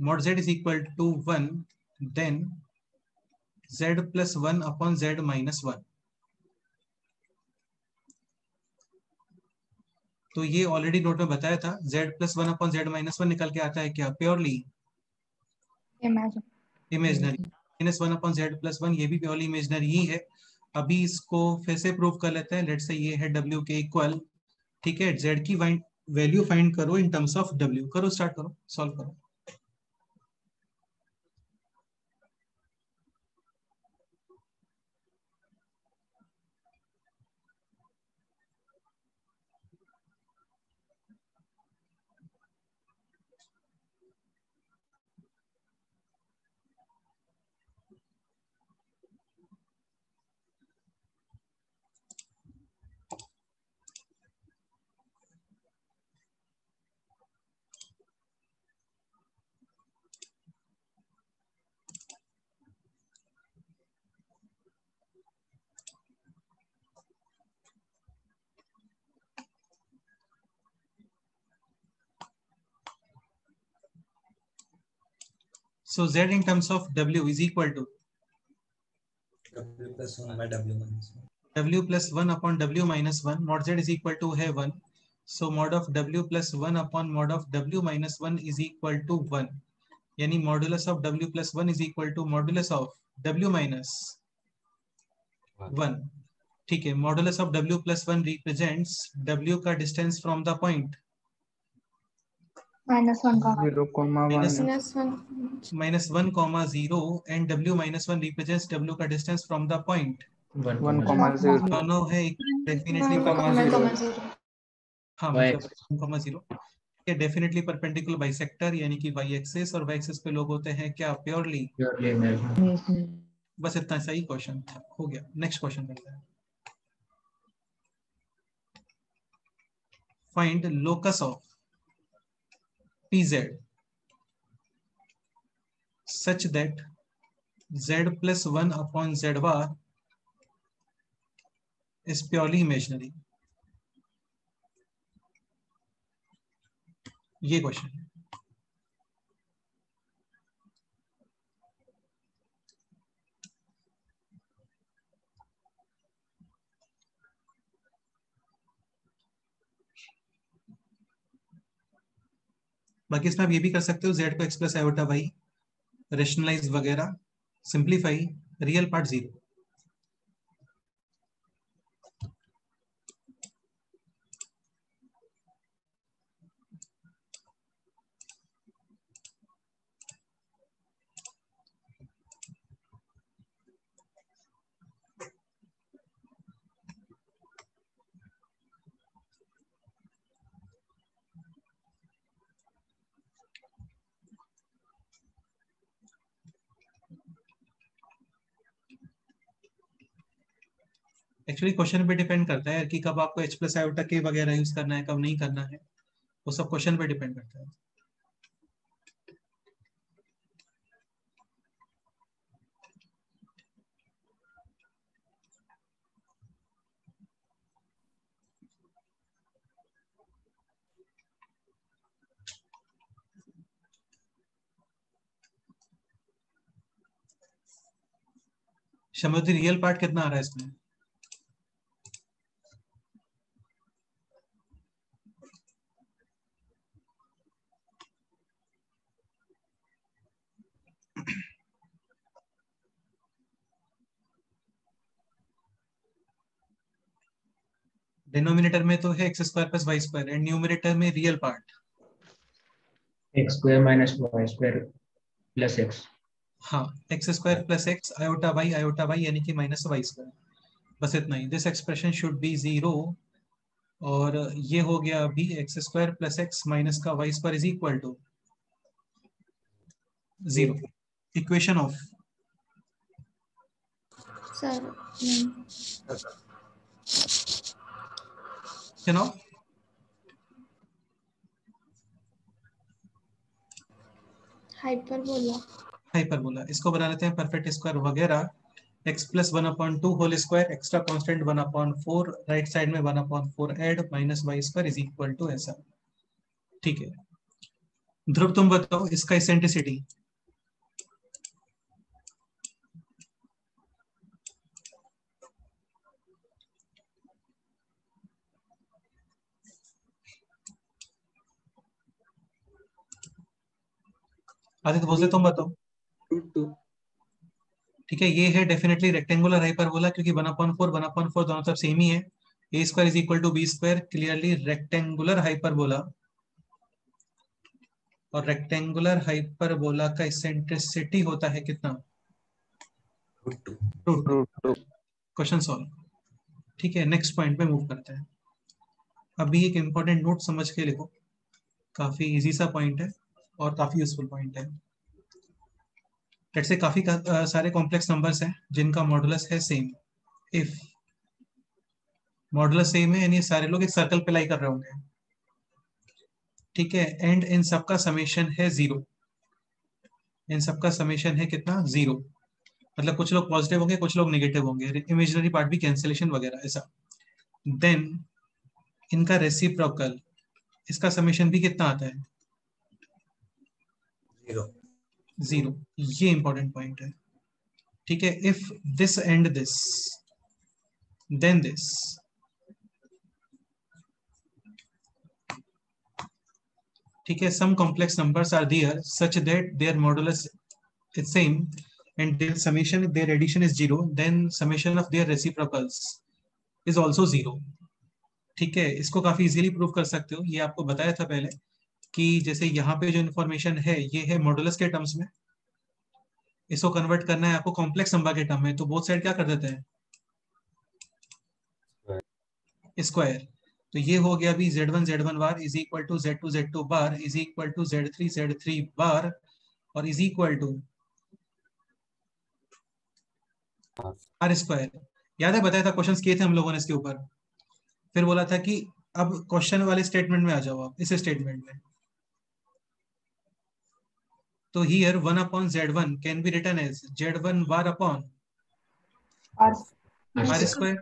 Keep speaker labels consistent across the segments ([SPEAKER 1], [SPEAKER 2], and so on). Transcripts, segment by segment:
[SPEAKER 1] mod z is equal to 1, then z plus 1 upon z minus 1. तो ये already note में बताया था, z plus 1 upon z minus 1 निकल के आता है क्या? Purely imaginary. Minus 1 upon z plus 1 ये भी प्योरली इमेजनरी ही है. अभी इसको फिर से प्रूव कर लेते हैं. लेट्स से ये है w के इक्वल. ठीक है, z की वैल्यू फाइंड करो इन टर्म्स ऑफ w. करो, स्टार्ट करो, सॉल्व करो. So z in terms of w is equal to
[SPEAKER 2] w plus 1 by w minus 1.
[SPEAKER 1] w plus 1 upon w minus 1. Mod z is equal to है 1. So mod of w plus 1 upon mod of w minus 1 is equal to 1. यानी modulus of w plus 1 is equal to modulus of w minus 1. ठीक है, modulus of w plus 1 represents w का distance from the point
[SPEAKER 3] -1,
[SPEAKER 4] 0,
[SPEAKER 1] minus 1 comma 0 and w minus 1 represents w का distance from the point
[SPEAKER 4] 1,0.
[SPEAKER 1] दोनों है definitely हाँ मतलब 1,0 ये definitely perpendicular bisector यानी कि y एक्सिस और y एक्सिस पे लोग होते हैं क्या? प्योरली. बस इतना सही क्वेश्चन था, हो गया. नेक्स्ट क्वेश्चन करते हैं. Find locus of pz such that z plus 1 upon z bar is purely imaginary. ये क्वेश्चन है. बाकी इसमें आप ये भी कर सकते हो, z को x plus iota y, rationalise वगैरह, simplify, real part 0. Actually question पे डिपेंड करता है कि कब आपको h प्लस आयोटा के वगैरह यूज करना है, कब नहीं करना है, वो सब क्वेश्चन पे डिपेंड करता है. शमुद्री रियल पार्ट कितना आ रहा है इसमें? डिनोमिनेटर में तो है x square plus y square and numerator में real part
[SPEAKER 5] x square minus y square plus x.
[SPEAKER 1] हाँ, x square plus x iota y यानी कि माइनस वाई स्क्वायर. बस इतना ही. दिस एक्सप्रेशन शुड बी 0 और ये हो गया अभी x square plus x minus का y square is equal to 0. Equation of hyperbola. इसको बना लेते हैं परफेक्ट स्क्वायर वगैरह. x plus 1/2 whole square, extra constant 1/4, right side में 1/4 add minus y square is equal to ऐसा. ठीक है, ध्रुव तुम बताओ इसका इसेंट्रिसिटी। आदित्य भोसले तुम बताओ। ठीक है, ये है डेफिनेटली रेक्टेंगुलर हाइपरबोला, क्योंकि 1/4 1/4 दोनों तरफ सेम ही है। A square is equal to b square, clearly rectangular hyperbola. और रेक्टेंगुलर हाइपरबोला का इसेंट्रिसिटी होता है कितना?
[SPEAKER 2] √2।
[SPEAKER 1] Question solve. ठीक है, नेक्स्ट पॉइंट पे मूव करते हैं। अभी एक इंपॉर्टेंट नोट समझ के लिखो, काफी इजी सा पॉइंट है और काफी यूजफुल पॉइंट है। लेट्स से काफी सारे कॉम्प्लेक्स नंबर्स हैं जिनका मॉडुलस है सेम। इफ मॉडुलस सेम है यानी ये सारे लोग एक सर्कल पे लाई कर रहे होंगे। ठीक है, एंड इन सबका समेशन है 0। इन सबका समेशन है कितना? 0। मतलब कुछ लोग पॉजिटिव होंगे, कुछ लोग नेगेटिव होंगे, इमेजिनरी पार्ट भी कैंसिलेशन वगैरह ऐसा। देन इनका रेसिप्रोकल, इसका समेशन भी कितना आता है?
[SPEAKER 2] 0।
[SPEAKER 1] 0। ये इंपॉर्टेंट पॉइंट है। ठीक है, if this and this then this. ठीक है, some complex numbers are there such that their modulus is same and their summation, their addition is 0, then summation of their reciprocals is also 0। ठीक है, इसको काफी easily prove कर सकते हो, ये आपको बताया था पहले कि जैसे यहाँ पे जो इन्फॉर्मेशन है ये है मॉडुलस के टर्म्स में, इसको कन्वर्ट करना है आपको कॉम्प्लेक्स नंबर के टर्म में, तो बोथ साइड क्या कर देते हैं? स्क्वायर। तो ये हो गया अभी z1 bar is equal to z2 bar is equal to z3 bar और is equal to r square. याद है बताया था, क्वेश्चंस किए थे हम लोगों ने इसके ऊपर। फिर बोला था कि अब क्वेश्चन वाले स्टेटमेंट में आ जाओ आप, इस स्टेटमेंट में। तो here 1/z1 can be written as z1 bar upon
[SPEAKER 3] R
[SPEAKER 1] r square,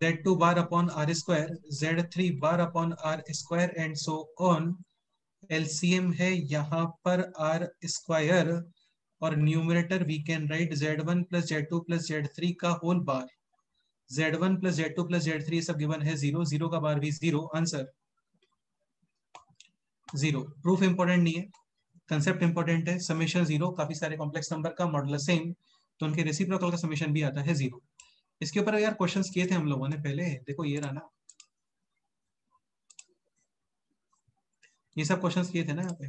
[SPEAKER 1] z2 bar upon r square, z3 bar upon r square and so on. LCM है यहाँ पर आर स्क्वायर और numerator we can write z1 plus z2 plus z3 का whole bar. z1 plus z2 plus z3 सब given है 0, 0 का बार भी 0, answer 0। Proof important नहीं है, कंसेप्ट इंपॉर्टेंट है। समेशन 0, काफी सारे कॉम्प्लेक्स नंबर का मॉडुलस सेम, तो उनके रेसिप्रोकल का समेशन भी आता है 0। इसके ऊपर यार क्वेश्चंस किए थे हम लोगों ने पहले, देखो ये रहा ना, ये सब क्वेश्चंस किए थे ना यहाँ पे।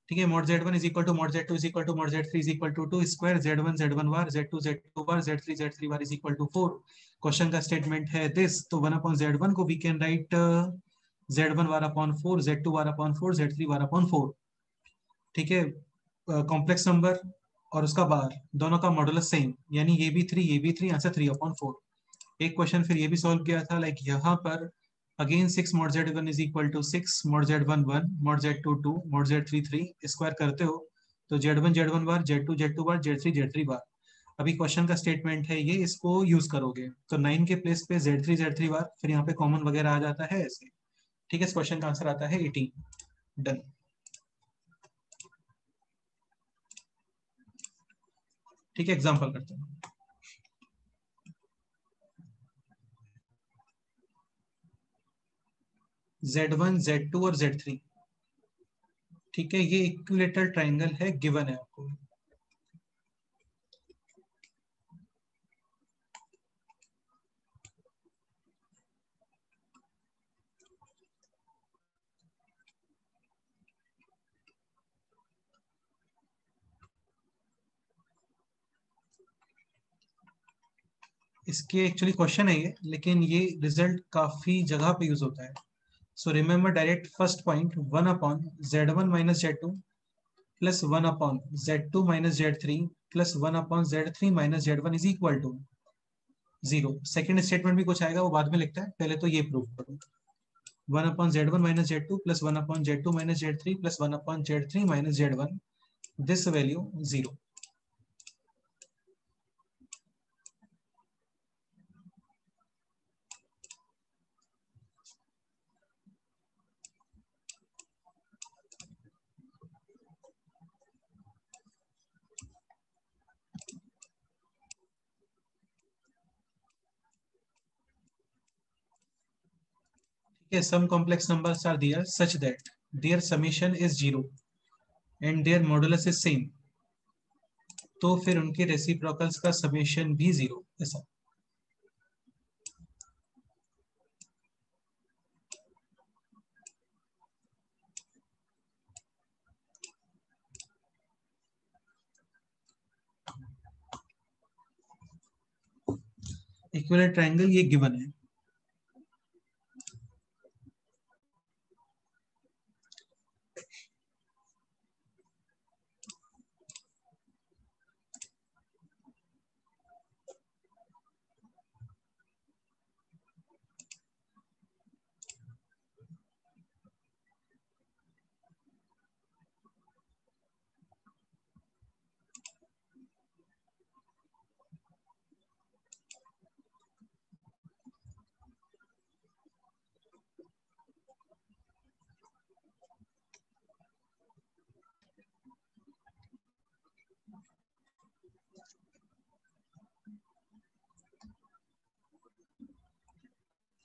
[SPEAKER 1] ठीक है, mod z1 is equal to mod z2 is equal to mod z3 is equal to 2 square z1 bar z2 bar z3 bar is equal to 4। Question का स्टेटमेंट है दिस, तो 1/z1 को we can write z1 bar upon 4, z2 bar upon 4, z3 bar upon 4। ठीक है, complex number और उसका बार दोनों का मॉडुलस सेम, यानी ये भी 3 ये भी 3, आंसर 3/4। एक क्वेश्चन फिर ये भी सॉल्व किया था, लाइक यहाँ पर again 6 mod z1 is equal to 6 mod z1 1 mod z2 2 mod z3 3 square करते हो तो z1 bar z2 bar z3 बार। अभी क्वेश्चन का स्टेटमेंट है ये, इसको यूज करोगे तो 9 के प्लेस पे z3 बार, फिर यहाँ पे कॉमन वगैरह आ जाता है ऐसे। ठीक है, इस क्वेश्चन का आंसर आता है 18। डन। ठीक है, एग्जाम्पल करते हैं। z1 z2 और z3। ठीक है, ये इक्विलेटरल ट्राइंगल है, गिवन है आपको। इसके एक्चुअली क्वेश्चन है ये, लेकिन ये रिजल्ट काफी जगह पे यूज होता है। So remember direct first point, 1/z1 - z2 plus 1/z2 - z3 plus 1/z3 - z1 is equal to 0। Second statement भी कुछ आएगा, वो बाद में लिखता है, पहले तो ये प्रूव करो। 1/z1 - z2 plus 1/z2 - z3 plus 1/z3 - z1, this value 0। Okay, some complex numbers are there such that their summation is 0 and their modulus is same, तो फिर उनके रेसिप्रोकल्स का समेशन भी 0 ऐसा। इक्विलेटरल ट्रायंगल ये given है।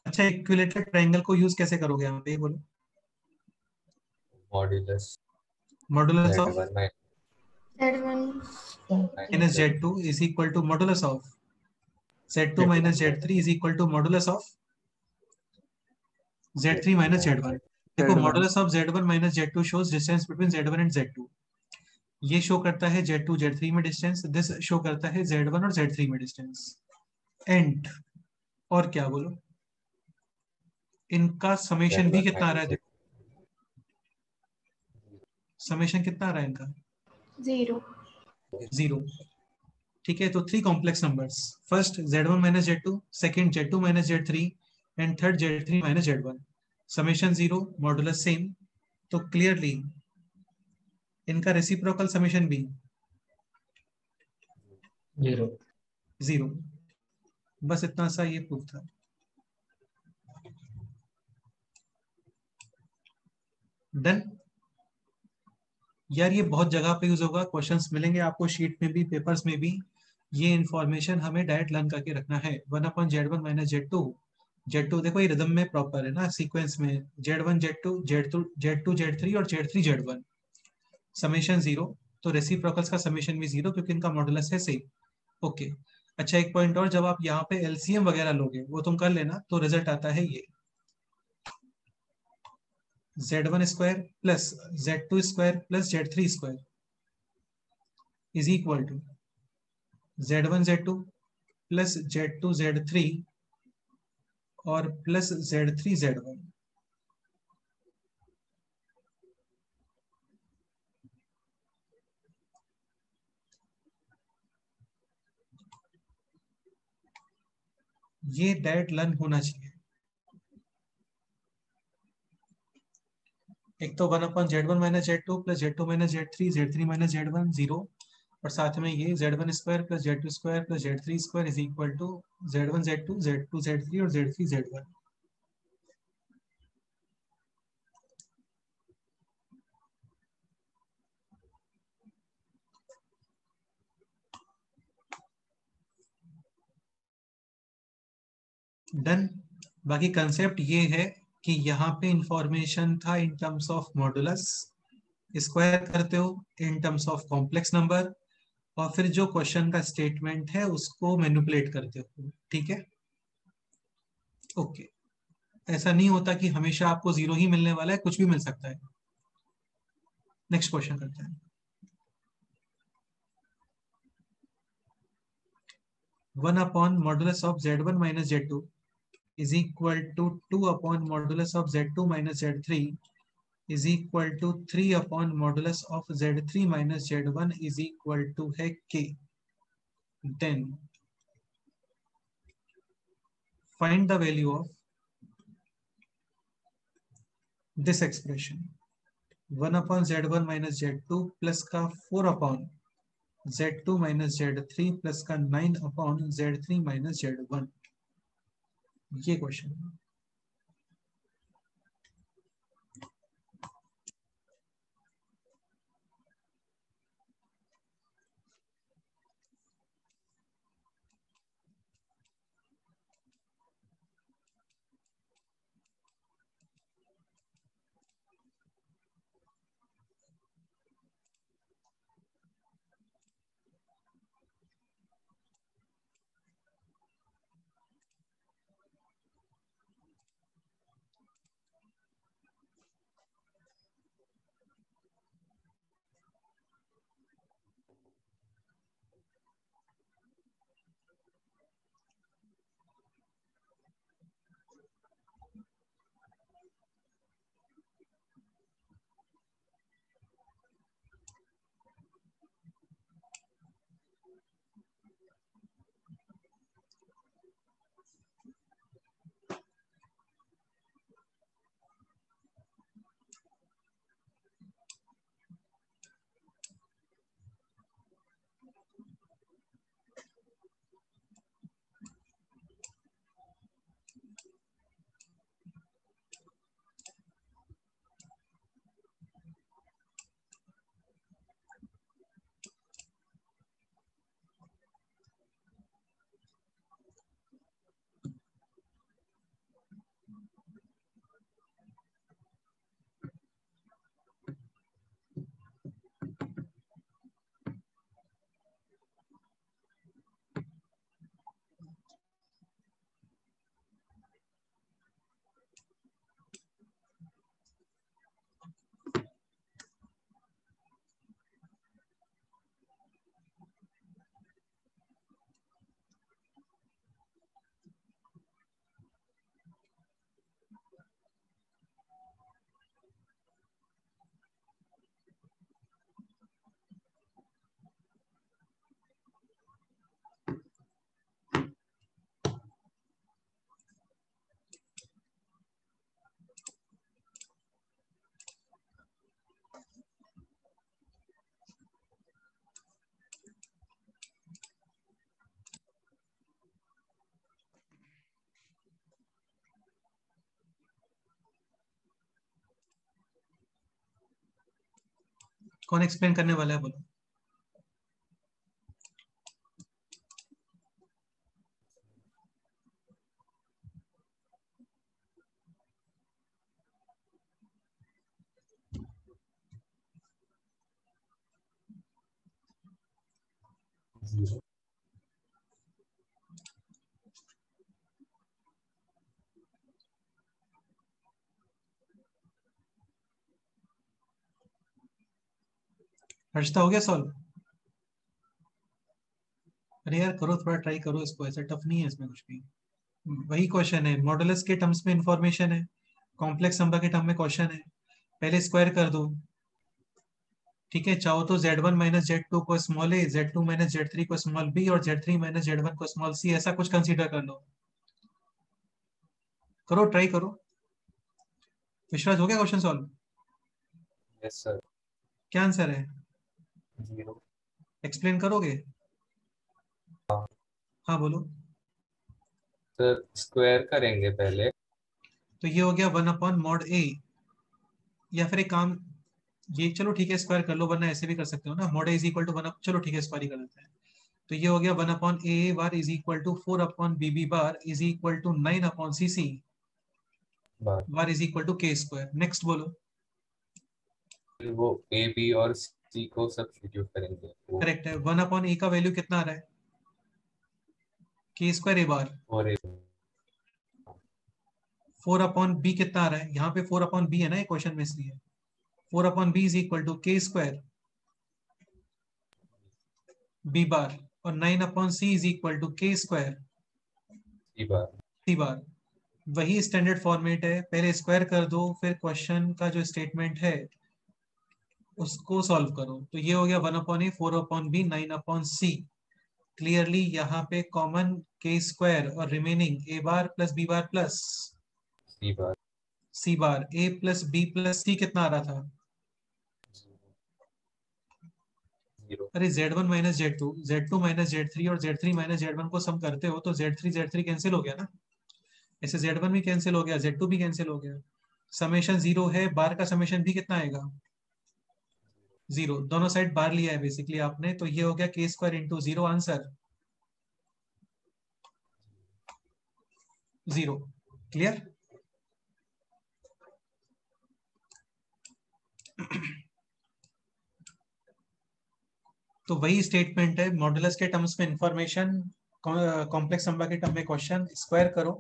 [SPEAKER 1] अच्छा, equilateral triangle को यूज कैसे करोगे यहाँ पे, बोलो।
[SPEAKER 2] Modulus
[SPEAKER 1] modulus of
[SPEAKER 2] Z1
[SPEAKER 1] minus Z2 is equal to modulus of Z2 minus Z3 is equal to modulus of Z3 minus Z1। देखो, modulus of Z1 minus Z2 shows distance between Z1 and Z2। ये show करता है Z2 Z3 में distance, this show करता है Z1 और Z3 में distance. And और क्या बोलो, इनका समेशन भी कितना आ रहा है, देखो समेशन कितना आ रहा है इनका,
[SPEAKER 3] 0.
[SPEAKER 1] 0। ठीक है, तो 3 complex numbers, first Z1 minus Z2, second Z2 minus Z3 and third Z3 minus Z1, summation 0, modulus same. तो क्लियरली इनका रेसिप्रोकल समेशन भी 0। बस इतना सा ये प्रूफ था। डन। यार ये बहुत जगह पे यूज होगा, क्वेश्चंस मिलेंगे आपको शीट में भी, पेपर्स में भी। ये इंफॉर्मेशन हमें डायरेक्ट लर्न करके रखना है। 1/Z1 माइनस Z2, Z2 देखो ये रिदम में प्रॉपर है ना, सीक्वेंस में Z1 Z2 Z2 Z2 Z3 और Z3 Z1, समेशन 0। तो रेसिप्रोकल्स का समेशन भी 0 क्योंकि इनका मॉडुलस है सेम। ओके। अच्छा, एक पॉइंट और, जब आप यहाँ पे एलसीएम वगैरह लोगे वो तुम कर लेना, तो रिजल्ट आता है ये Z1 square plus Z2 square plus Z3 square is equal to Z1 Z2 plus Z2 Z3 और प्लस Z3 Z1। ये डायरेक्ट लर्न होना चाहिए। एक तो 1/Z1 minus Z2 plus Z2 minus Z3 Z3 minus Z1 0, और साथ में ये Z1 square plus Z2 square plus Z3 square is equal to Z1 Z2 Z2 Z3 और Z3 Z1। डन। बाकी कंसेप्ट ये है कि यहाँ पे इंफॉर्मेशन था in terms of modulus, square करते हो in terms of complex number, और फिर जो क्वेश्चन का स्टेटमेंट है उसको मैनिपुलेट करते हो। ठीक है, ओके। ऐसा नहीं होता कि हमेशा आपको 0 ही मिलने वाला है, कुछ भी मिल सकता है। नेक्स्ट क्वेश्चन करते हैं। 1/मॉडुलस of Z1 minus Z2 is equal to 2/मॉडुलस of Z2 minus Z3 is equal to 3/मॉडुलस of Z3 minus Z1 is equal to है K। Then find the value of this expression। 1/Z1 minus Z2 plus का 4/Z2 minus Z3 plus का 9/Z3 minus Z1। ये question. कौन explain करने वाला है बोलो?
[SPEAKER 2] जीरो।
[SPEAKER 1] हर्षिता हो गया सॉल्व? अरे यार करो, थोड़ा ट्राई करो इसको, ऐसा टफ नहीं है इसमें कुछ भी। वही क्वेश्चन है, मॉडुलस के टर्म्स में इंफॉर्मेशन है, कॉम्प्लेक्स नंबर के टर्म में क्वेश्चन है। पहले स्क्वायर कर दो, ठीक है। चाहो तो Z1 माइनस Z2 को स्मॉल ए, Z2 माइनस Z3 को स्मॉल बी और Z3 माइनस Z1 को स्मॉल सी, ऐसा कुछ कंसीडर कर लो। करो, ट्राई करो। विश्वास हो गया क्वेश्चन सॉल्व?
[SPEAKER 2] Yes sir.
[SPEAKER 1] क्या आंसर है?
[SPEAKER 2] जीरो।
[SPEAKER 1] एक्सप्लेन करोगे?
[SPEAKER 2] हाँ
[SPEAKER 1] हाँ बोलो।
[SPEAKER 2] सर, स्क्वायर करेंगे पहले।
[SPEAKER 1] तो ये हो गया 1/mod a, या फिर एक काम, ये चलो ठीक है स्क्वायर कर लो, वरना ऐसे भी कर सकते हो ना, mod a is equal to 1, चलो ठीक है स्क्वायर ही कर देते हैं। तो ये हो गया 1/a bar is equal to 4/bb bar is equal to 9/cc
[SPEAKER 2] bar
[SPEAKER 1] bar is equal to k square. Next बोलो।
[SPEAKER 2] वो ए बी और सी को सब्स्टिट्यूट करेंगे वो।
[SPEAKER 1] करेक्ट है। 1/a का वैल्यू कितना आ रहा है? k स्क्वायर a बार।
[SPEAKER 2] और ए
[SPEAKER 1] 4/b कितना आ रहा है? यहाँ पे 4/b है ना ये क्वेश्चन में, इसलिए 4/b is equal to k square b bar, और 9/c is equal to k square
[SPEAKER 2] c bar.
[SPEAKER 1] c bar. वही स्टैंडर्ड फॉर्मेट है, पहले स्क्वायर कर दो, फिर क्वेश्चन का जो स्टेटमेंट है उसको सॉल्व करो। तो ये हो गया 1/a, 4/b, 9/c। क्लियरली यहाँ पे कॉमन k स्क्वायर और remaining a bar plus b bar plus
[SPEAKER 2] c bar.
[SPEAKER 1] c bar. a plus b plus c कितना आ रहा था?
[SPEAKER 2] जीरो।
[SPEAKER 1] अरे Z1 minus Z2, Z2 minus Z3 और Z3 माइनस Z1 को सम करते हो तो Z3 कैंसिल हो गया ना, ऐसे Z1 भी कैंसिल हो गया, Z2 भी कैंसिल हो गया। समेशन जीरो है, बार का समेशन भी कितना आएगा? जीरो। दोनों साइड बार लिया है बेसिकली आपने, तो ये हो गया k square into zero, answer zero. Clear? तो वही स्टेटमेंट है, मॉडुलस के टर्म्स में इंफॉर्मेशन, कॉम्प्लेक्स नंबर के टर्म में क्वेश्चन, स्क्वायर करो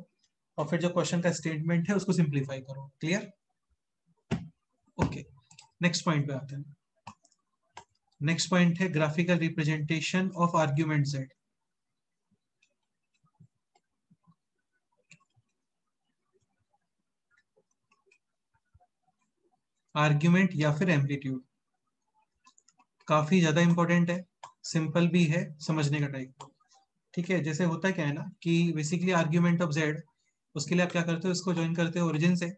[SPEAKER 1] और फिर जो क्वेश्चन का स्टेटमेंट है उसको सिंप्लीफाई करो। क्लियर? ओके, नेक्स्ट पॉइंट पे आते हैं। नेक्स्ट पॉइंट है graphical representation of argument z। Argument या फिर एम्पलीट्यूड, काफी ज्यादा इंपॉर्टेंट है, सिंपल भी है, समझने का टाइप। ठीक है, जैसे होता क्या है ना कि बेसिकली आर्ग्यूमेंट ऑफ z, उसके लिए आप क्या करते हो, इसको ज्वाइन करते हो ओरिजिन से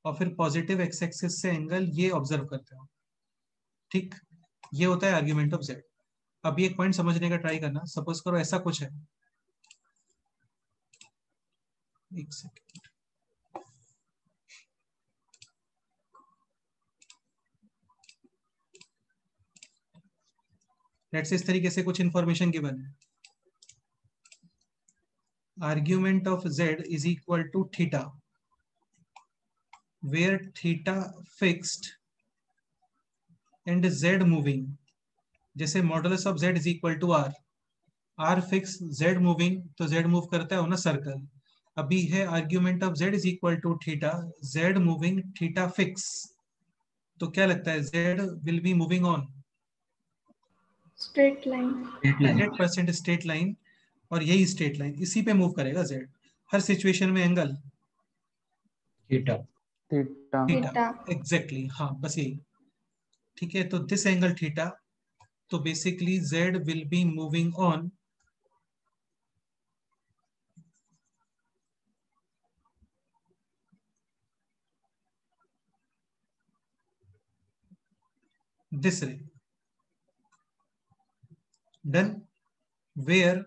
[SPEAKER 1] और फिर पॉजिटिव एक्स एक्सिस से एंगल ये ऑब्जर्व करते हो। ठीक, ये होता है आर्ग्यूमेंट ऑफ z। अभी एक पॉइंट समझने का ट्राई करना, सपोज करो ऐसा कुछ है, एक सेकेंड, लेट्स से इस तरीके से कुछ इंफॉर्मेशन गिवन है। Argument of z is equal to theta, where theta fixed and z moving। जैसे modulus of z is equal to r, r fix z moving, तो z मूव करता है ना सर्कल। अभी है argument of z is equal to theta, z moving, theta fix, तो क्या लगता है z will be moving on
[SPEAKER 3] straight line.
[SPEAKER 5] Straight line
[SPEAKER 1] 100% straight line, और यही स्ट्रेट लाइन इसी पे मूव करेगा z हर सिचुएशन में। Angle
[SPEAKER 5] theta
[SPEAKER 4] theta.
[SPEAKER 1] Theta,
[SPEAKER 3] theta.
[SPEAKER 1] Exactly, हाँ बस यही। ठीक है, तो दिस एंगल थीटा, तो basically z will be moving on this ray, done, where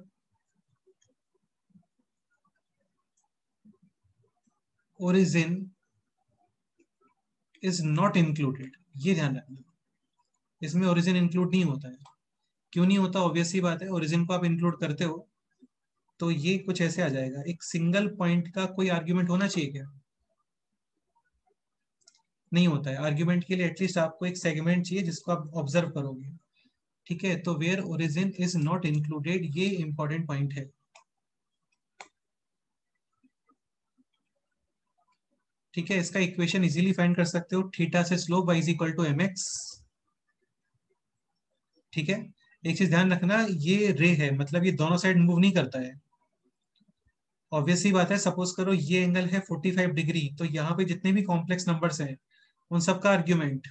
[SPEAKER 1] origin is not included। ये ध्यान रखना, इसमें ओरिजिन इंक्लूड नहीं होता है। क्यों नहीं होता? ऑब्वियस ही बात है, ओरिजिन को आप इंक्लूड करते हो तो ये कुछ ऐसे आ जाएगा। एक सिंगल पॉइंट का कोई आर्ग्यूमेंट होना चाहिए क्या? नहीं होता है। आर्ग्यूमेंट के लिए एटलीस्ट आपको एक सेगमेंट चाहिए जिसको आप ऑब्जर्व करोगे। ठीक है, तो where origin is not included, ये इंपॉर्टेंट पॉइंट है। ठीक है, इसका इक्वेशन इजीली फाइंड कर सकते हो, थीटा से slope y is equal to mx। ठीक है, एक चीज ध्यान रखना, ये रे है, मतलब ये दोनों साइड मूव नहीं करता है। ऑब्वियस ही बात है, सपोज करो ये एंगल है 45 डिग्री, तो यहाँ पे जितने भी कॉम्प्लेक्स नंबर्स हैं उन सबका argument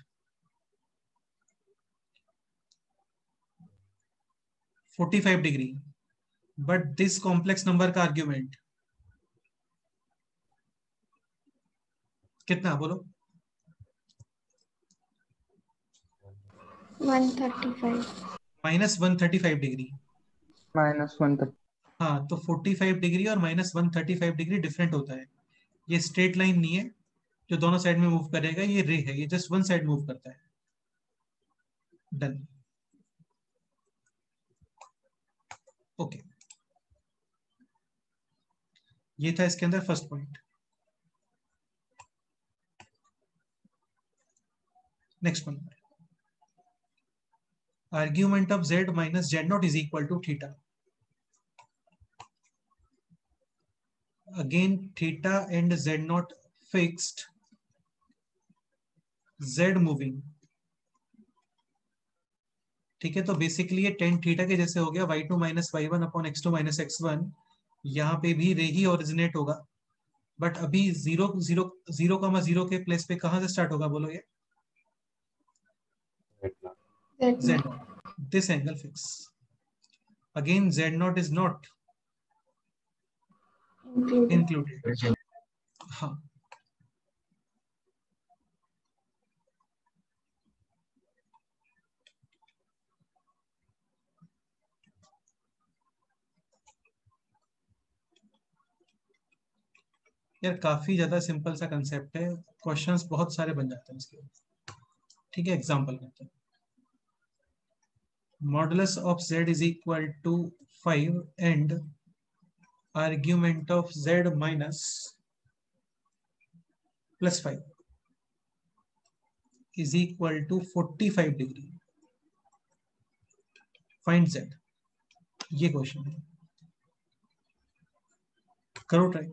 [SPEAKER 1] 45 degree, but this complex number का आर्ग्यूमेंट कितना, बोलो?
[SPEAKER 3] 135
[SPEAKER 1] -135 डिग्री।
[SPEAKER 4] -130।
[SPEAKER 1] हाँ, तो 45 डिग्री और -135 डिग्री डिफरेंट होता है। ये स्ट्रेट लाइन नहीं है जो दोनों साइड में मूव करेगा, ये रे है, ये जस्ट वन साइड मूव करता है। डन। ओके, ये था इसके अंदर first point. Next point, argument of z minus z naught is equal to theta. Again theta and z naught fixed, z moving. ठीक है, तो बेसिकली ये टेन थीटा के जैसे हो गया, y2 minus y1 upon x2 minus x1। यहाँ पे भी रे ही ओरिजिनेट होगा, बट अभी 0 के प्लेस पे कहां से स्टार्ट होगा, बोलो ये? z not, this angle fix. Again z not is not included. हाँ, यार काफी ज्यादा सिंपल सा कंसेप्ट है, क्वेश्चंस बहुत सारे बन जाते हैं इसके। ठीक है, एग्जांपल करते हैं। Modulus of z is equal to 5 and argument of z minus +5 is equal to 45 degree. Find z, ये क्वेश्चन है, करो ट्राई।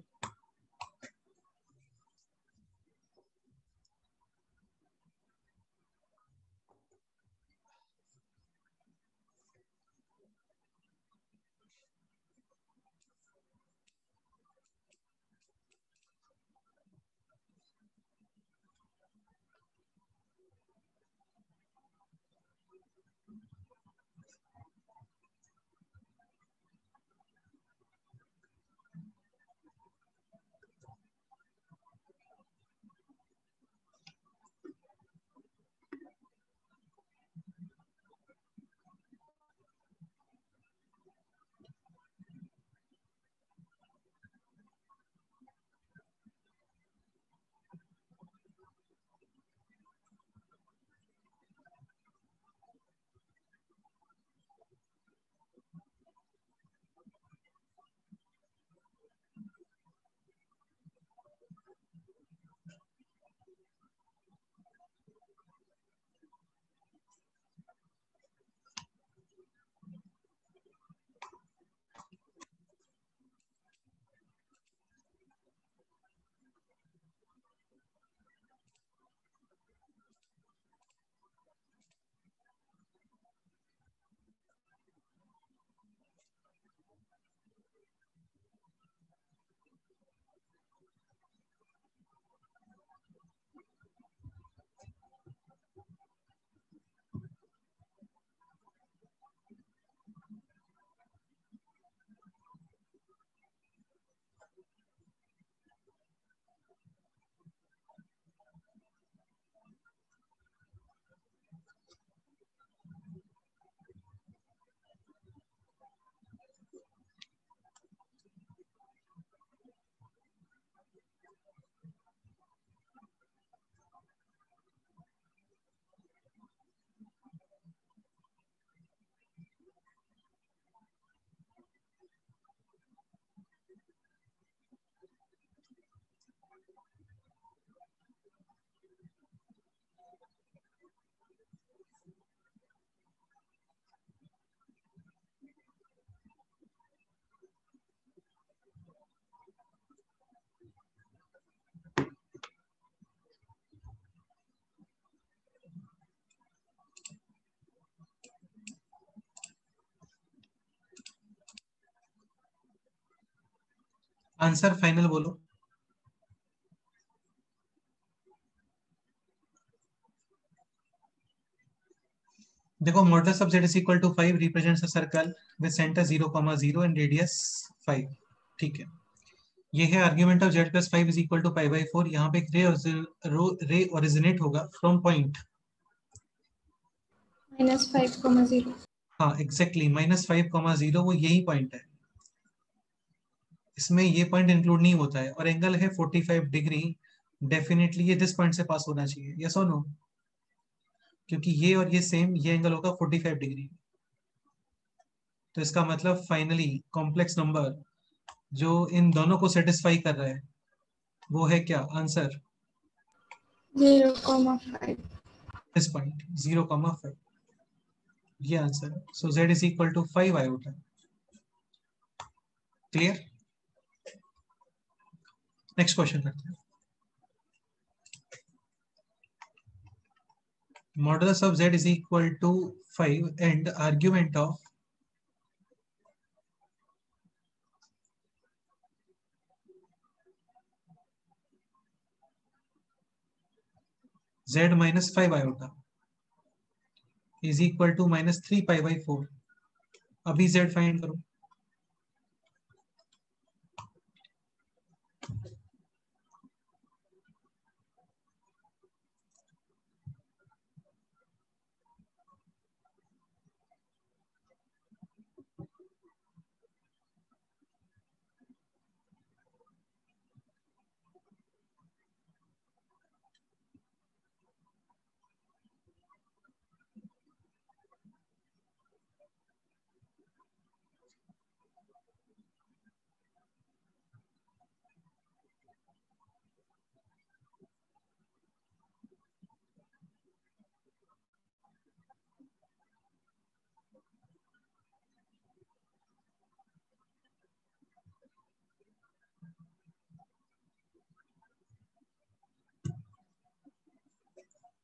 [SPEAKER 1] आंसर फाइनल बोलो। देखो modulus of z is equal to 5 represents a circle with centre 0,0 and radius 5। ठीक है, ये है argument of z plus 5 is equal to pi by 4। यहाँ पे एक रे ओरिजिनेट होगा फ्रॉम पॉइंट,
[SPEAKER 3] -5,0।
[SPEAKER 1] हाँ एग्जैक्टली -5,0, वो यही पॉइंट है। इसमें ये पॉइंट इंक्लूड नहीं होता है, और एंगल है 45 डिग्री। डेफिनेटली ये दिस पॉइंट से पास होना चाहिए, यस और नो? क्योंकि ये और ये सेम, ये एंगल होगा 45 डिग्री। तो इसका मतलब फाइनली कॉम्प्लेक्स नंबर जो इन दोनों को सेटिस्फाई कर रहा है वो है क्या आंसर?
[SPEAKER 3] 0,5।
[SPEAKER 1] दिस पॉइंट 0,5, ये आंसर है। So z is equal to 5 iota. Clear? Next question करते हैं। Modulus of z is equal to 5 and argument of z minus 5 iota is equal to -3 pi by 4। अभी z फाइंड करो।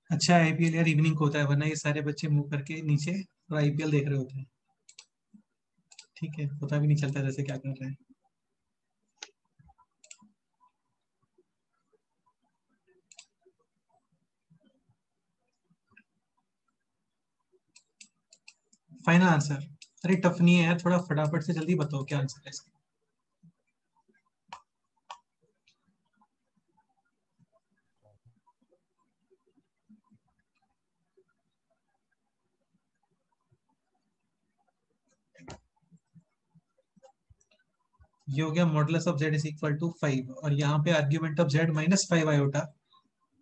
[SPEAKER 1] अच्छा IPL यार evening को होता है, वरना ये सारे बच्चे मुंह करके नीचे और आईपीएल देख रहे होते हैं। ठीक है, पता भी नहीं चलता जैसे क्या कर रहे हैं। Final answer? अरे टफ नहीं है यार, थोड़ा फटाफट से जल्दी बताओ क्या आंसर है इसका। ये हो गया modulus of z is equal to 5, और यहाँ पे argument of z minus 5 iota.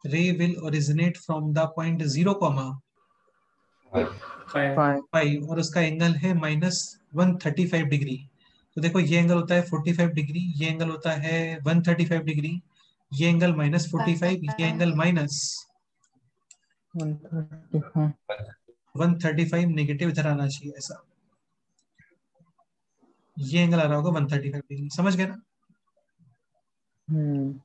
[SPEAKER 1] Ray will originate from the point 0,5
[SPEAKER 5] 5
[SPEAKER 4] 5
[SPEAKER 1] और उसका एंगल है -135 डिग्री। तो देखो ये एंगल होता है 45 डिग्री, ये एंगल होता है 135 डिग्री, ये एंगल -45, ये एंगल
[SPEAKER 4] -135।
[SPEAKER 1] -135 नेगेटिव इधर आना चाहिए ऐसा। ये एंगल आ रहा होगा 135 डिग्री, समझ गए ना?
[SPEAKER 4] हम्म।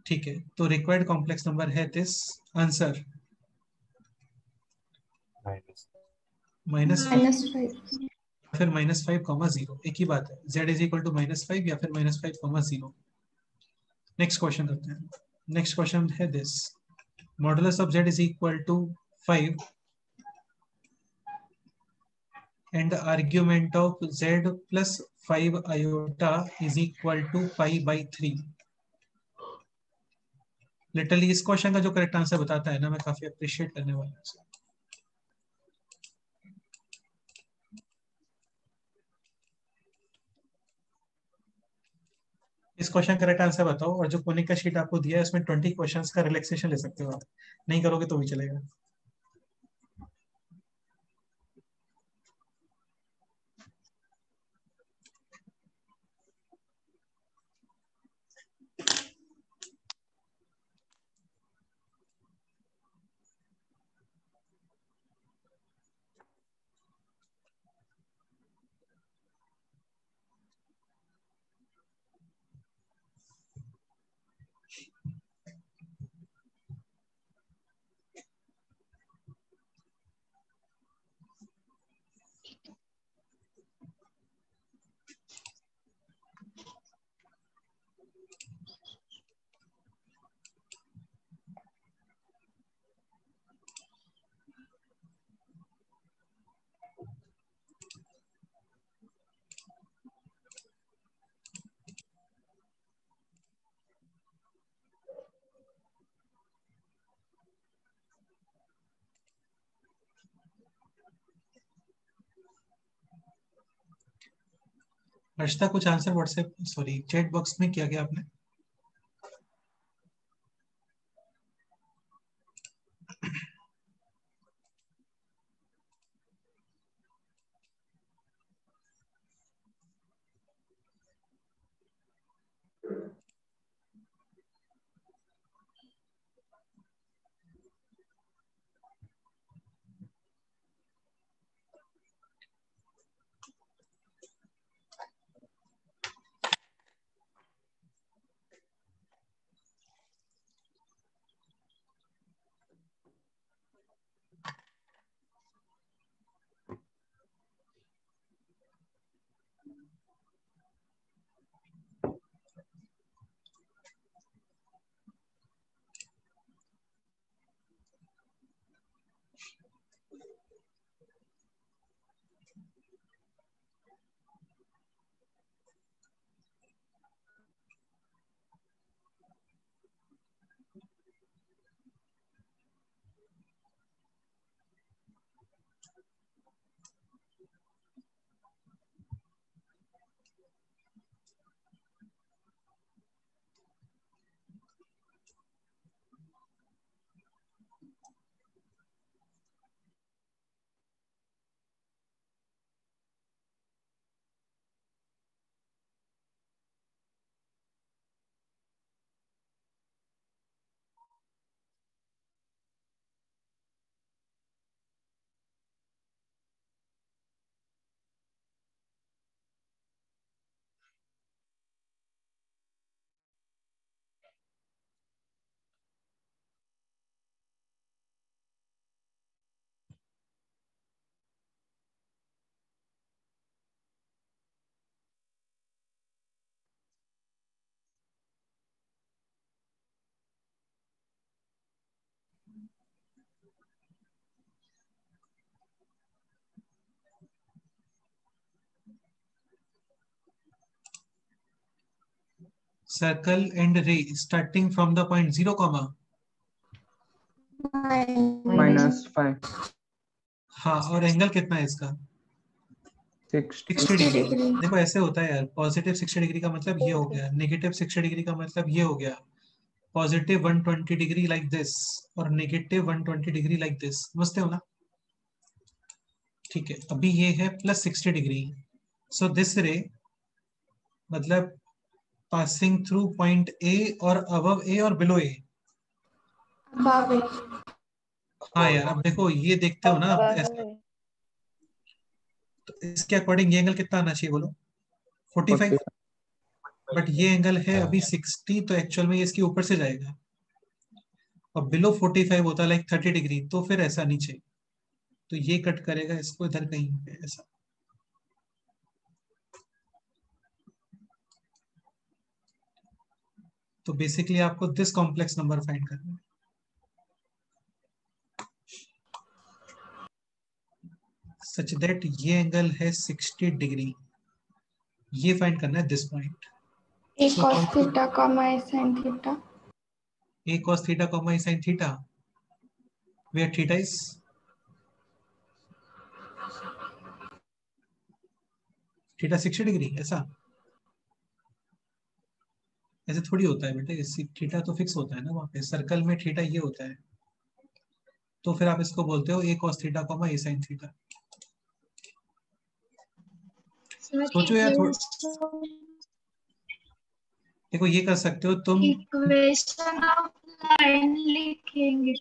[SPEAKER 1] ठीक है, तो रिक्वायर्ड कॉम्प्लेक्स नंबर है दिस। Answer
[SPEAKER 2] minus
[SPEAKER 1] -5
[SPEAKER 3] -5।
[SPEAKER 1] फिर -5,0, एक ही बात है। z इज इक्वल टू -5 या फिर -5,0। नेक्स्ट क्वेश्चन करते हैं। नेक्स्ट क्वेश्चन है this. Modulus of z is equal to 5 and argument of z plus 5 iota is equal to pi by 3। Literally इस क्वेश्चन का जो करेक्ट आंसर बताता है ना, मैं काफी अप्रिशिएट करने वाला हूँ। इस क्वेश्चन करेक्ट आंसर बताओ, और जो कोनिक का शीट आपको दिया है उसमें 20 क्वेश्चंस का रिलैक्सेशन ले सकते हो आप। नहीं करोगे तो भी चलेगा। हर्षिता कुछ answer WhatsApp sorry chat box में किया गया आपने? Circle and ray starting from the point 0,
[SPEAKER 4] -5
[SPEAKER 1] हाँ, और एंगल कितना है इसका?
[SPEAKER 4] 60
[SPEAKER 1] 60 डिग्री।
[SPEAKER 3] डिग्री।
[SPEAKER 1] देखो ऐसे होता है यार, पॉजिटिव 60 डिग्री का मतलब ये हो गया, नेगेटिव 60 डिग्री का मतलब ये हो गया, पॉजिटिव 120 डिग्री लाइक दिस और नेगेटिव 120 डिग्री लाइक दिस। समझते हो ना? ठीक है, अभी ये है प्लस 60 डिग्री, सो दिस रे मतलब पासिंग थ्रू पॉइंट ए और अबव ए और बिलो ए।
[SPEAKER 3] above it,
[SPEAKER 1] हाँ यार, अब देखो ये देखते हो ना आप ऐसा, तो इसके अकॉर्डिंग ये एंगल कितना आना चाहिए बोलो? 45।
[SPEAKER 4] 40
[SPEAKER 1] बट ये एंगल है अभी 60, तो एक्चुअल में ये इसके ऊपर से जाएगा, और बिलो 45 होता है लाइक 30 डिग्री, तो फिर ऐसा नीचे, तो ये कट करेगा इसको इधर कहीं पे ऐसा। तो बेसिकली आपको दिस कॉम्प्लेक्स नंबर फाइंड करना है, सच दैट ये एंगल है 60 डिग्री, ये फाइंड करना है this point.
[SPEAKER 3] a
[SPEAKER 1] so
[SPEAKER 3] cos
[SPEAKER 1] how to
[SPEAKER 3] theta comma a sin theta,
[SPEAKER 1] a cos theta comma a sin theta, where theta is theta 60 degree, ऐसा ऐसे थोड़ी होता है बेटे, थीटा तो फिक्स होता है ना वहां पे, सर्कल में थीटा ये होता है, तो फिर आप इसको बोलते हो a cos theta comma a sin theta. सोचो यार थोड़ा, देखो ये कर सकते हो तुम,
[SPEAKER 6] इक्वेशन ऑफ लाइन लिखेंगे।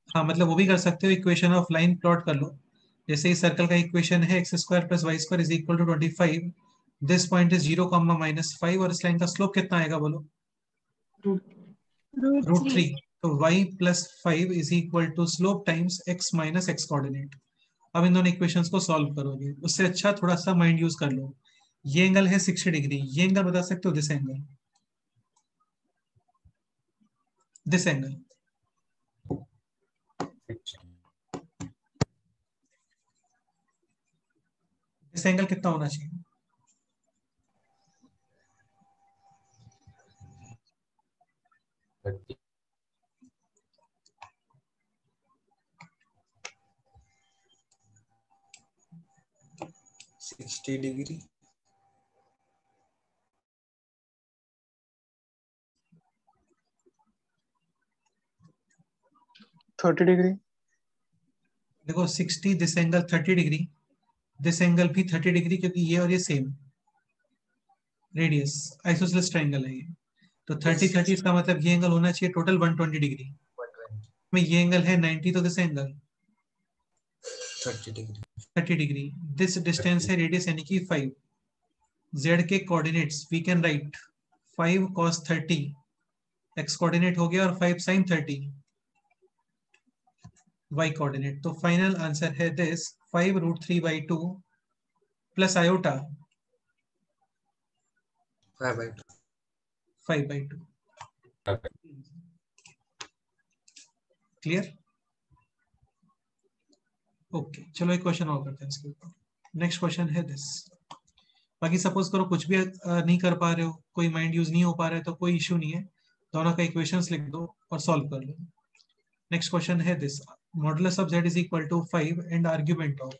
[SPEAKER 1] हाँ मतलब वो भी कर सकते हो, इक्वेशन ऑफ लाइन प्लॉट कर लो। जैसे इस सर्कल का इक्वेशन है x square plus y square is equal to 25, this point is 0 comma -5, और इस लाइन का स्लोप कितना आएगा बोलो?
[SPEAKER 6] Root
[SPEAKER 1] root 3।
[SPEAKER 6] थ्री।
[SPEAKER 1] तो y plus 5 is equal to slope times x minus x coordinate. अब इन दोनों इक्वेशंस को सॉल्व करोगे, उससे अच्छा थोड़ा सा माइंड यूज कर लो। ये एंगल है 60 डिग्री, ये एंगल बता सकते हो? This angle, this angle, this angle कितना होना चाहिए?
[SPEAKER 2] Thirty
[SPEAKER 7] 60 degree.
[SPEAKER 4] 30 डिग्री।
[SPEAKER 1] देखो 60, this angle 30 degree, this angle भी 30 डिग्री, क्योंकि ये और ये सेम रेडियस आइसोसेलेस ट्रायंगल है ये। तो 30 इसका मतलब ये एंगल होना चाहिए टोटल 120 डिग्री में। ये एंगल है 90, तो this angle 30 degree. This distance है रेडियस यानी कि 5। z के coordinates we can write 5 cos 30, x coordinate हो गया, और 5 sin 30 y कोऑर्डिनेट। तो फाइनल आंसर है this 5√3/2 plus iota 5/2। Clear? Okay, चलो एक क्वेश्चन और करते हैं इसके ऊपर। नेक्स्ट क्वेश्चन है दिस। बाकी सपोज करो कुछ भी नहीं कर पा रहे हो, कोई माइंड यूज नहीं हो पा रहा है, तो कोई इश्यू नहीं है, दोनों का इक्वेशंस लिख दो और सॉल्व कर लो। नेक्स्ट क्वेश्चन है this, modulus of z is equal to 5 and argument of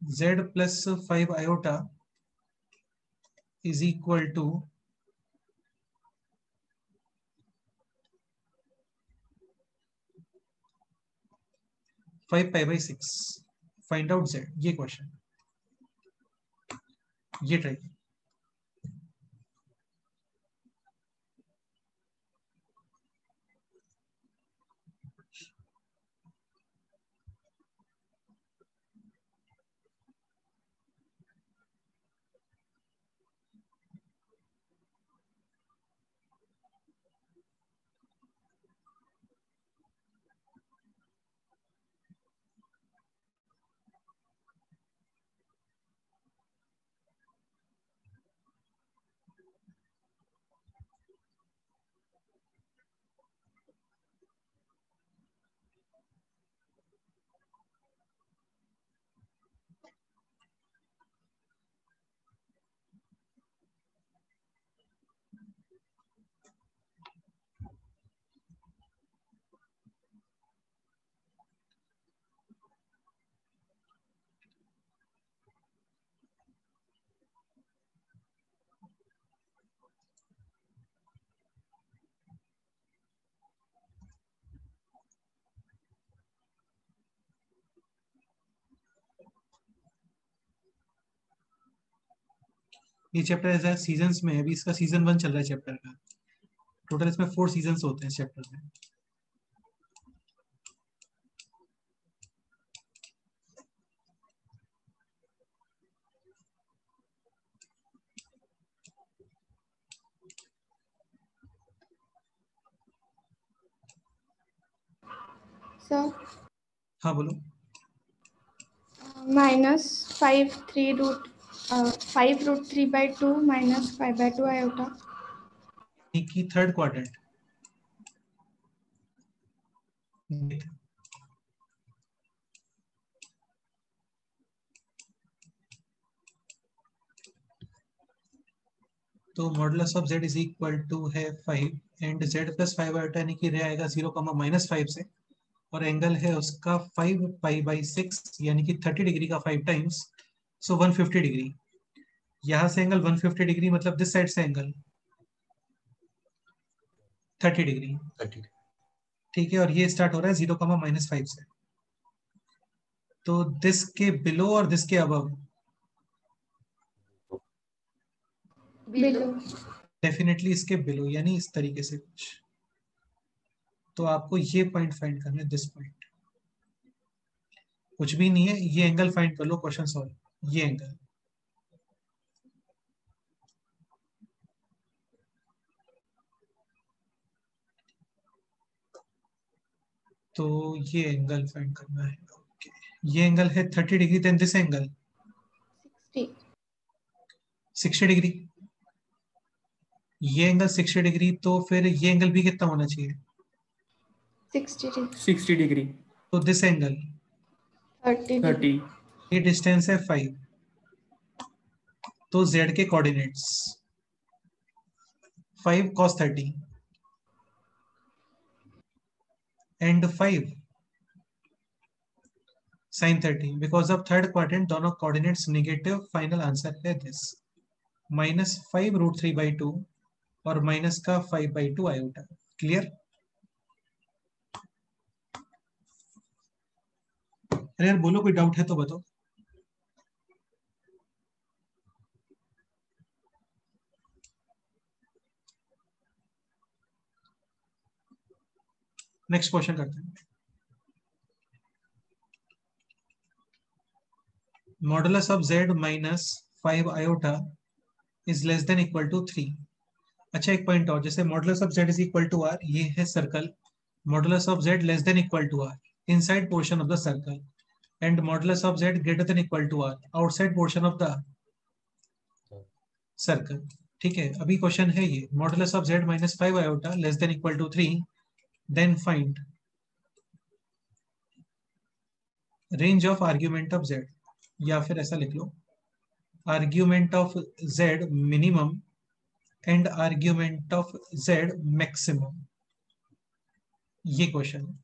[SPEAKER 1] z plus 5 iota is equal to 5 pi by 6। Find out z, ये क्वेश्चन, ये ट्राई। ये चैप्टर ऐसा सीजन्स में है, अभी इसका सीजन 1 चल रहा है चैप्टर का। टोटल इसमें 4 सीजन्स होते हैं इस चैप्टर में।
[SPEAKER 3] सर
[SPEAKER 1] हाँ बोलो।
[SPEAKER 3] -5√3/2 -5/2 iota।
[SPEAKER 1] की थर्ड क्वाड्रेंट, तो modulus of z is equal to है 5 एंड z प्लस 5 आयोटा यानी कि रे आएगा 0, -5 से, और एंगल है उसका 5 पाई बाई 6 यानी कि 30 डिग्री का 5 टाइम्स, सो 150 डिग्री। यहां से एंगल 150 डिग्री, मतलब दिस साइड से एंगल 30 डिग्री। ठीक है, और ये स्टार्ट हो रहा है 0, -5 से। तो दिस के बिलो और दिस के अबव,
[SPEAKER 3] बिलो।
[SPEAKER 1] डेफिनेटली इसके बिलो, यानी इस तरीके से कुछ। तो आपको ये पॉइंट फाइंड करना है, दिस पॉइंट। कुछ भी नहीं है, ये एंगल फाइंड कर लो, क्वेश्चन सॉल्व। ये एंगल, तो ये एंगल फाइंड करना है। ओके, ये एंगल है 30 degree, then this angle 60 degree. ये एंगल 60 डिग्री, तो फिर ये एंगल भी कितना होना चाहिए?
[SPEAKER 3] 60
[SPEAKER 4] डिग्री।
[SPEAKER 1] तो दिस एंगल
[SPEAKER 3] 30
[SPEAKER 1] ये डिस्टेंस है 5, तो z के coordinates 5 cos 30 and 5 sin 30 because of third quadrant दोनों कोऑर्डिनेट्स नेगेटिव, फाइनल आंसर है दिस -5√3/2 और माइनस का 5/2 आयोटा। क्लियर? अरे यार बोलो, कोई डाउट है तो बताओ। नेक्स्ट क्वेश्चन करते हैं। Modulus of z minus 5 iota is less than equal to 3। अच्छा एक पॉइंट और, जैसे modulus of z is equal to r, ये है circle, modulus of z less than equal to r inside portion of the circle and modulus of z greater than equal to r outside portion of the circle. ठीक है, अभी question है ये, modulus of z minus 5 iota less than equal to 3, then find range of argument of z, या फिर ऐसा लिख लो argument of z minimum and argument of z maximum. ये क्वेश्चन है।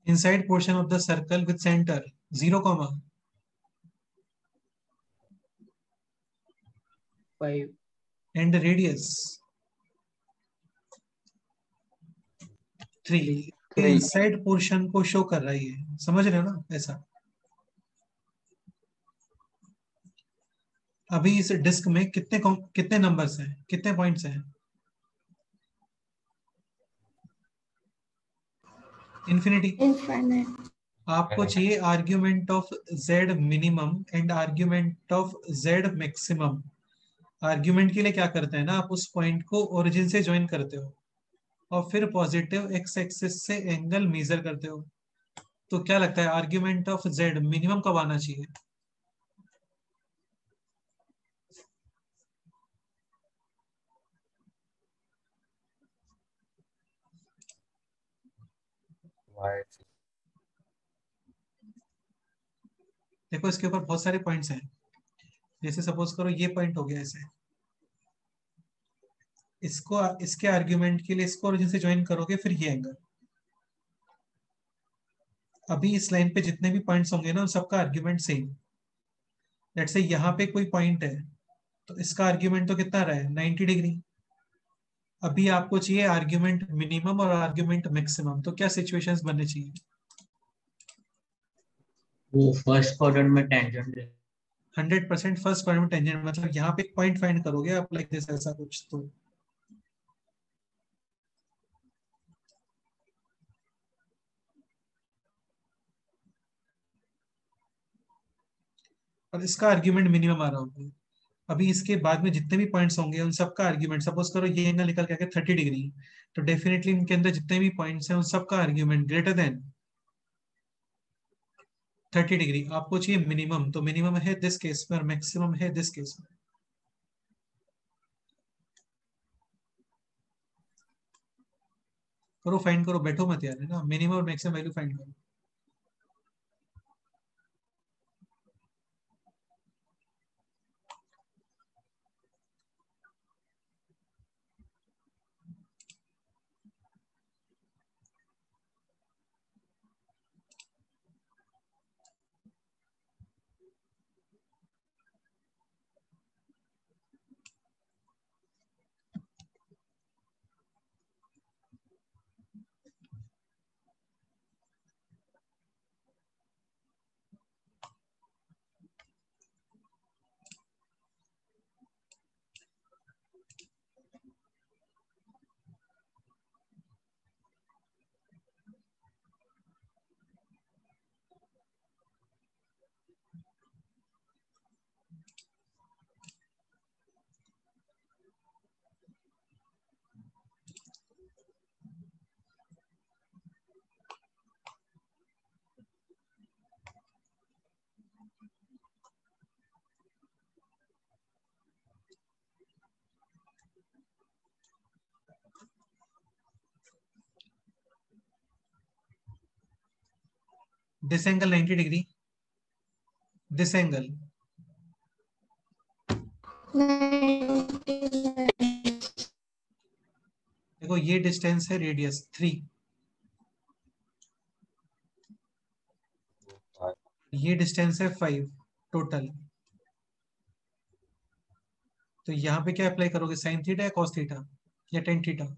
[SPEAKER 1] inside portion of the circle with center 0,
[SPEAKER 5] 5
[SPEAKER 1] and radius 3 inside portion को show कर रहा है, ये समझ रहे हो ना? ऐसा अभी इस डिस्क में कितने नंबर्स हैं, कितने पॉइंट्स हैं? इन्फिनिटी।
[SPEAKER 3] infinite,
[SPEAKER 1] आपको चाहिए argument of z minimum and argument of z maximum. Argument के लिए क्या करते हैं ना, आप उस पॉइंट को ओरिजिन से ज्वाइन करते हो और फिर पॉजिटिव एक्स एक्सिस से एंगल मेजर करते हो। तो क्या लगता है आर्ग्यूमेंट ऑफ z मिनिमम कब आना चाहिए?
[SPEAKER 2] y
[SPEAKER 1] देखो इसके ऊपर बहुत सारे पॉइंट्स हैं। जैसे सपोज करो ये पॉइंट हो गया ऐसे, इसको इसके आर्ग्यूमेंट के लिए इसको ओरिजिन से ज्वाइन करोगे, फिर ये एंगल। अभी इस लाइन पे जितने भी पॉइंट्स होंगे ना उन सबका आर्ग्यूमेंट सेम। लेट्स से यहाँ पे कोई पॉइंट है तो इसका आर्ग्यूमेंट तो कितना रहा है, 90 डिग्री। अभी आपको चाहिए आर्ग्यूमेंट मिनिमम और आर्ग्यूमेंट मैक्सिमम, तो क्या सिचुएशंस बनने चाहिए?
[SPEAKER 5] वो फर्स्ट क्वाड्रेंट में टेंजेंट है।
[SPEAKER 1] 100% फर्स्ट क्वाड्रेंट टेंजेंट, मतलब यहाँ पे एक पॉइंट फाइंड करोगे आप लाइक दिस, ऐसा कुछ। तो और इसका आर्ग्यूमेंट मिनिमम आ रहा होगा। अभी इसके बाद में जितने भी पॉइंट्स होंगे उन सबका आर्ग्यूमेंट, सपोज करो ये एंगल निकल के आ गया 30 डिग्री, तो डेफिनेटली इनके अंदर जितने भी पॉइंट्स हैं उन सबका आर्ग्यूमेंट ग्रेटर देन 30 डिग्री। आपको चाहिए मिनिमम, तो मिनिमम है दिस केस में और मैक्सिमम है दिस केस में। करो, फाइंड करो, बैठो मत यार, है ना। मिनिमम और मैक्सिमम वैल्यू फाइंड करो। This angle 90 degree, this angle
[SPEAKER 3] 99.
[SPEAKER 1] देखो ये डिस्टेंस है रेडियस 3, ये डिस्टेंस है 5 टोटल। तो यहाँ पे क्या अप्लाई करोगे, साइन थीटा या कॉस थीटा या tan theta?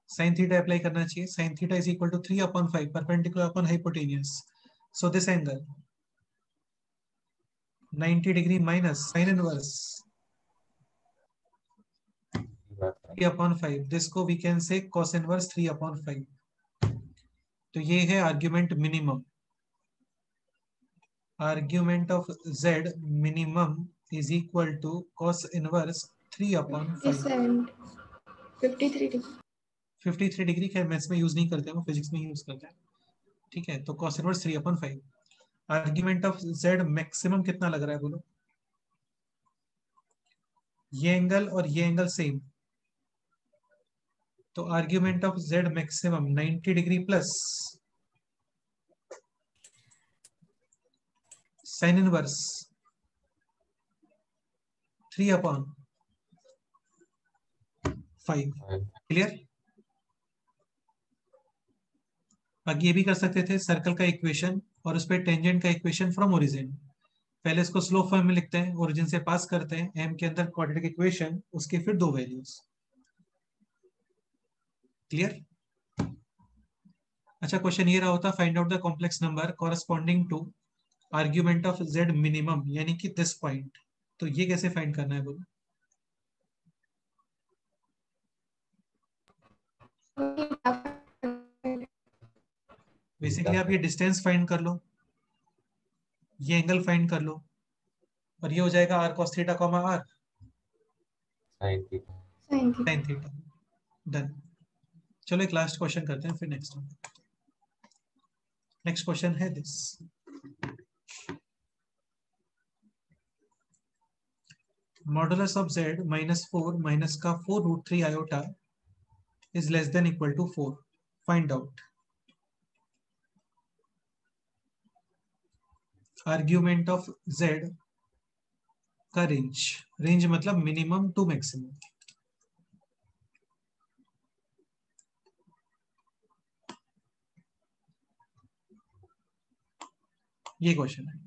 [SPEAKER 1] Sine theta apply करना चाहिए। Sine theta is equal to 3/5 perpendicular upon hypotenuse. So this angle 90 degree minus sine inverse 3/5, this को we can say cos inverse 3/5। तो ये है argument minimum. Argument of z minimum is equal to cos inverse 3/5।
[SPEAKER 3] This end 53 degree.
[SPEAKER 1] 53 degree खैर maths में use नहीं करते हैं, वो फिजिक्स में यूज करते हैं। ठीक है, तो cos inverse 3/5। Argument of z maximum कितना लग रहा है बोलो? ये एंगल और ये एंगल सेम, तो argument of z maximum 90 degree plus sign inverse 3/5। Clear? बाकी ये भी कर सकते थे, सर्कल का इक्वेशन और उस पर टेंजेंट का इक्वेशन फ्रॉम ओरिजिन। पहले इसको स्लो फॉर्म में लिखते हैं, ओरिजिन से पास करते हैं m के अंदर क्वाड्रेटिक इक्वेशन, उसके फिर दो वैल्यूज। क्लियर? अच्छा, क्वेश्चन ये रहा होता, find out the complex number corresponding to argument of z minimum, यानी कि दिस पॉइंट। तो ये कैसे फाइंड करना है बोलो? बेसिकली आप ये डिस्टेंस फाइंड कर लो, ये एंगल फाइंड कर लो, और ये हो जाएगा r cos theta comma r
[SPEAKER 2] sine theta.
[SPEAKER 3] Sin theta.
[SPEAKER 1] sin theta. Done. चलो एक लास्ट क्वेश्चन करते हैं, फिर नेक्स्ट क्वेश्चन है this. Modulus of z -4 minus का 4√3 iota is less than equal to 4. Find out. Argument of z का range मतलब minimum to maximum. ये क्वेश्चन है.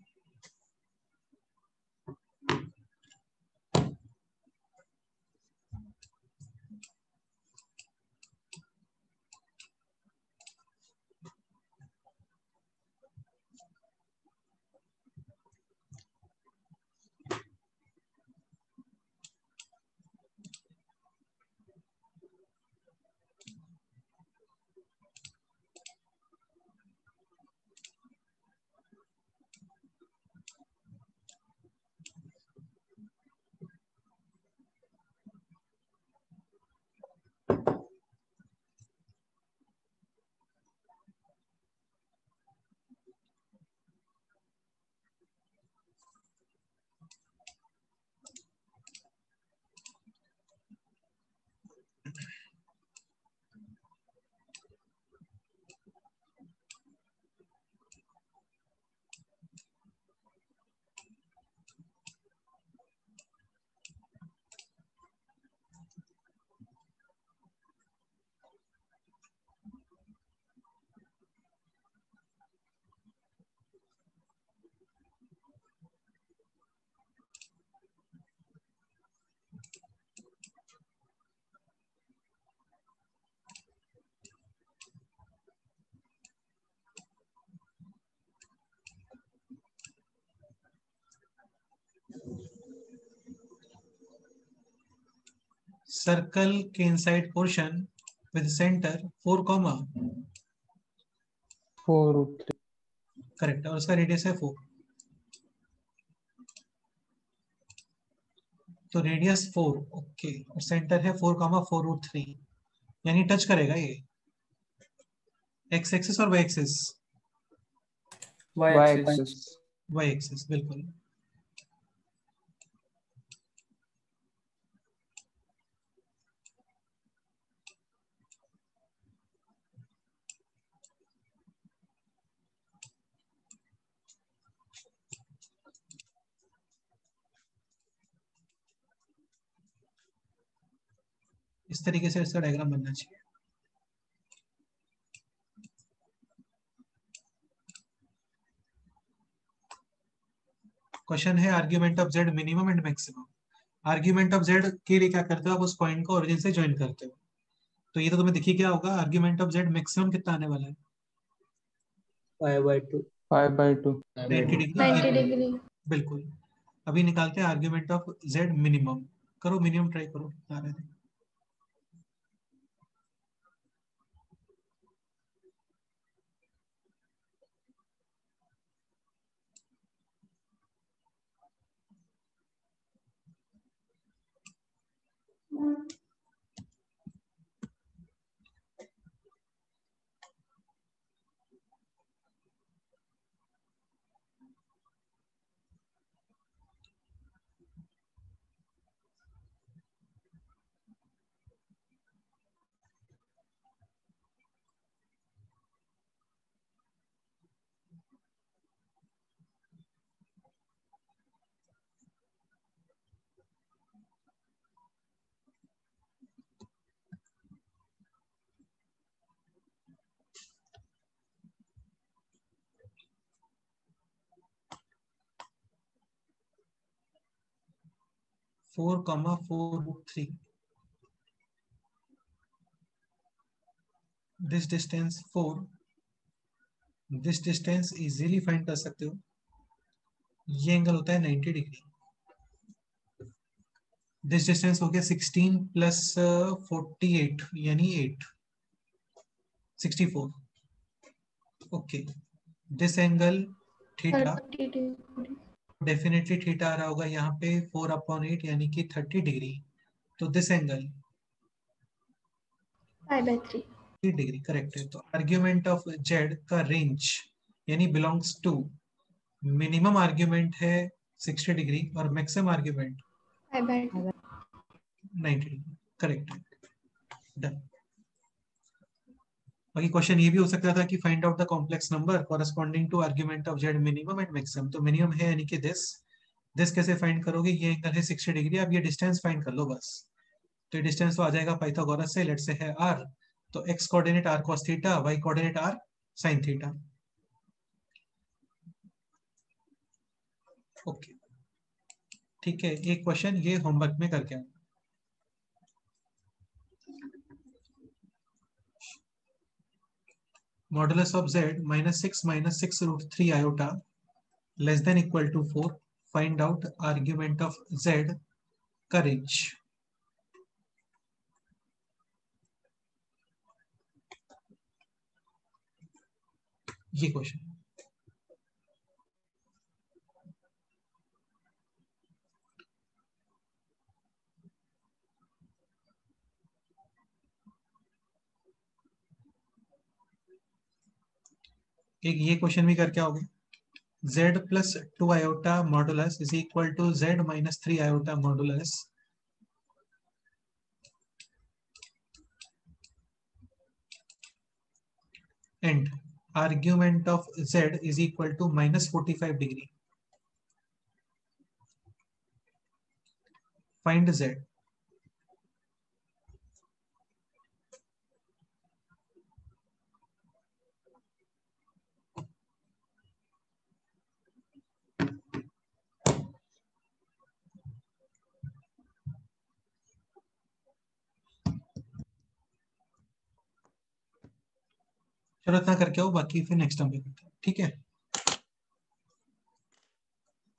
[SPEAKER 1] सर्कल के inside portion with centre 4,
[SPEAKER 4] 4
[SPEAKER 1] correct, और उसका रेडियस है 4. तो रेडियस 4, ओके, और सेंटर है 4, 4√3, यानी टच करेगा ये एक्स एक्सिस और y axis.
[SPEAKER 4] y axis.
[SPEAKER 1] Y axis बिल्कुल. इस तरीके से इसका डायग्राम बनना चाहिए. क्वेश्चन है argument of z minimum and maximum. Argument of Z के लिए क्या करते हो आप, उस पॉइंट को ओरिजिन से ज्वाइन करते हो. तो ये तो तुम्हें दिखी क्या होगा, आर्ग्यूमेंट ऑफ जेड मैक्सिमम कितना आने वाला है,
[SPEAKER 5] 5/2.
[SPEAKER 4] 5/2.
[SPEAKER 1] 90 डिग्री.
[SPEAKER 3] 90 डिग्री.
[SPEAKER 1] बिल्कुल. अभी निकालते हैं आर्ग्यूमेंट ऑफ जेड मिनिमम. करो मिनिमम, ट्राई करो. आ रहे थे. Four comma 4√3. This distance 4. This distance easily find कर सकते हो. ये एंगल होता है 90 डिग्री. दिस डिस्टेंस हो गया 16 प्लस 48 यानी 8, 64. Okay. This angle theta,
[SPEAKER 3] 30 degree.
[SPEAKER 1] Definitely theta आ रहा होगा यहाँ पे 4/8 यानी कि 30 डिग्री. तो दिस एंगल
[SPEAKER 3] 5/3.
[SPEAKER 1] 3 डिग्री करेक्ट है. तो आर्ग्यूमेंट ऑफ जेड का रेंज यानी बिलोंग्स टू, मिनिमम आर्ग्यूमेंट है 60 डिग्री और मैक्सिमम आर्ग्यूमेंट
[SPEAKER 3] 5/2.
[SPEAKER 1] 90 डिग्री. करेक्ट है. डन. बाकी क्वेश्चन ये भी हो सकता था कि find out the complex number corresponding to argument of z minimum and maximum. तो मिनिमम है यानी कि दिस कैसे फाइंड करोगे, ये एंगल है 60 डिग्री, अब ये डिस्टेंस फाइंड कर लो बस। तो डिस्टेंस तो आ जाएगा पाइथागोरस से, लेट से है r, तो x coordinate r cos theta, y coordinate r sin theta. Okay ठीक है, एक क्वेश्चन ये होमवर्क में करके आओ। Modulus of z -6 √3 iota less than equal to 4, find out argument of z का रेंज। ये क्वेश्चन एक ये क्वेश्चन भी करके आओगे। z plus 2 iota modulus is equal to z minus 3 iota modulus and argument of z is equal to -45 degree. Find z. चलो इतना करके आओ, बाकी फिर नेक्स्ट टाइम पे करते हैं, ठीक है।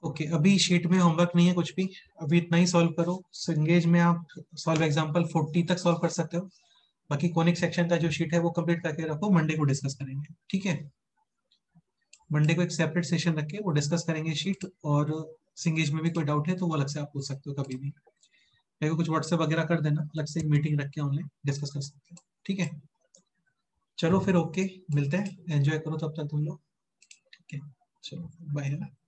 [SPEAKER 1] ओके अभी शीट में होमवर्क नहीं है कुछ भी, अभी इतना ही सॉल्व करो। सिंगेज में आप सॉल्व एग्जांपल 40 तक सॉल्व कर सकते हो। बाकी कोनिक सेक्शन का जो शीट है वो कंप्लीट करके रखो, मंडे को डिस्कस करेंगे, ठीक है। मंडे को एक सेपरेट सेशन रख के वो डिस्कस करेंगे शीट, और सिंगेज में भी कोई डाउट है तो वो अलग से आप पूछ सकते हो कभी भी। मेरे को कुछ व्हाट्सएप वगैरह कर देना, अलग से एक मीटिंग रख के ऑनलाइन डिस्कस कर सकते हो, ठीक है। चलो फिर ओके, मिलते हैं, एंजॉय करो तब तक तुम लोग, ठीक है। चलो बाय।